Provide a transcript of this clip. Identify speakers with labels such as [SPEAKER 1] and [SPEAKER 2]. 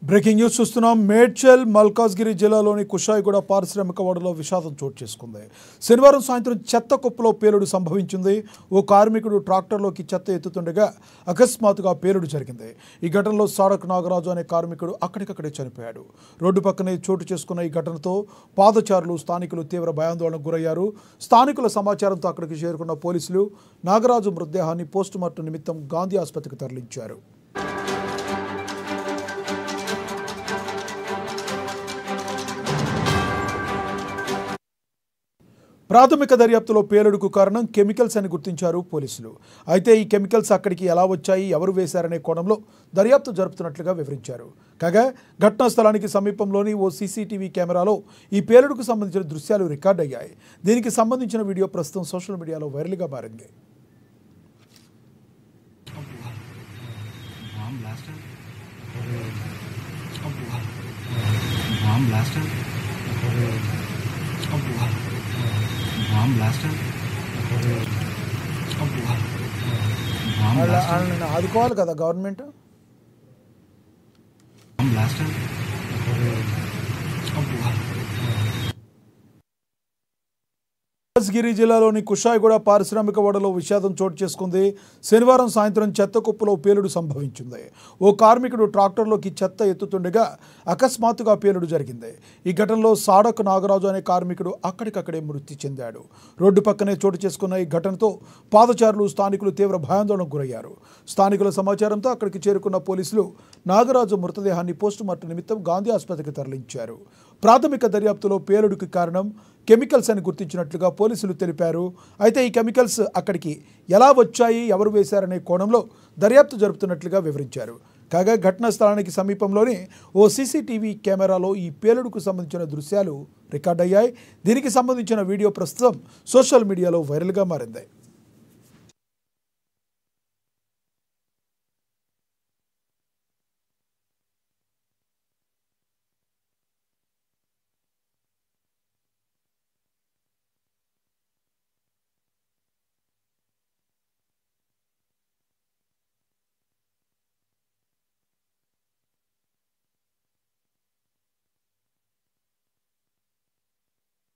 [SPEAKER 1] Breaking news చూస్తున్నాం. మేడ్చల్ మల్కాజ్గిరి జిల్లాలోని కుషాయిగూడ పారిశ్రామిక వాడలో విషాదం చోటు చేసుకుంది. శనివారం సాయంత్రం చెత్త కుప్పలో పేలుడు సంభవించింది. ఓ కార్మికుడు ట్రాక్టర్లోకి చెత్త ఎత్తుతుండగా అకస్మాత్తుగా పేలుడు జరిగింది. ఈ ఘటనలో సాడక్ నాగరాజు అనే కార్మికుడు అక్కడికక్కడే చనిపోయాడు. రోడ్డు పక్కనే చోటు చేసుకున్న ఈ ఘటనతో పాదచారులు స్థానికులు తీవ్ర భయాందోళనకు గురయ్యారు. స్థానికుల సమాచారంతో అక్కడికి చేరుకున్న పోలీసులు నాగరాజు మృతదేహాన్ని పోస్టుమార్టం నిమిత్తం గాంధీ ఆసుపత్రికి తరలించారు. ప్రాథమిక దర్యాప్తులో పేలుడుకు కారణం కెమికల్స్ అని గుర్తించారు పోలీసులు. అయితే ఈ కెమికల్స్ అక్కడికి ఎలా వచ్చాయి, ఎవరు వేశారనే కోణంలో దర్యాప్తు జరుపుతున్నట్లుగా వివరించారు. కాగా ఘటనా స్థలానికి సమీపంలోని ఓ సీసీటీవీ కెమెరాలో ఈ పేలుడుకు సంబంధించిన దృశ్యాలు రికార్డ్ అయ్యాయి. దీనికి సంబంధించిన వీడియో ప్రస్తుతం సోషల్ మీడియాలో వైరల్గా మారింది. ఆదుకోవాలి కదా గవర్నమెంట్. మల్కాజ్గిరి జిల్లాలోని కుషాయిగూడ పారిశ్రామిక వాడలో విషాదం చోటు చేసుకుంది. శనివారం సాయంత్రం చెత్త కుప్పలో పేలుడు సంభవించింది. ఓ కార్మికుడు ట్రాక్టర్లోకి చెత్త ఎత్తుతుండగా అకస్మాత్తుగా పేలుడు జరిగింది. ఈ ఘటనలో సాడక్ నాగరాజు అనే కార్మికుడు అక్కడికక్కడే మృతి చెందాడు. రోడ్డు పక్కనే చోటు చేసుకున్న ఈ ఘటనతో పాదచారులు స్థానికులు తీవ్ర భయాందోళనకు గురయ్యారు. స్థానికుల సమాచారంతో అక్కడికి చేరుకున్న పోలీసులు నాగరాజు మృతదేహాన్ని పోస్టుమార్టం నిమిత్తం గాంధీ ఆసుపత్రికి తరలించారు. ప్రాథమిక దర్యాప్తులో పేలుడుకి కారణం కెమికల్స్ అని గుర్తించినట్లుగా పోలీసులు తెలిపారు. అయితే ఈ కెమికల్స్ అక్కడికి ఎలా వచ్చాయి, ఎవరు వేశారనే కోణంలో దర్యాప్తు జరుపుతున్నట్లుగా వివరించారు. కాగా ఘటనా స్థలానికి సమీపంలోని ఓ సీసీటీవీ కెమెరాలో ఈ పేలుడుకు సంబంధించిన దృశ్యాలు రికార్డ్ అయ్యాయి. దీనికి సంబంధించిన వీడియో ప్రస్తుతం సోషల్ మీడియాలో వైరల్గా మారింది.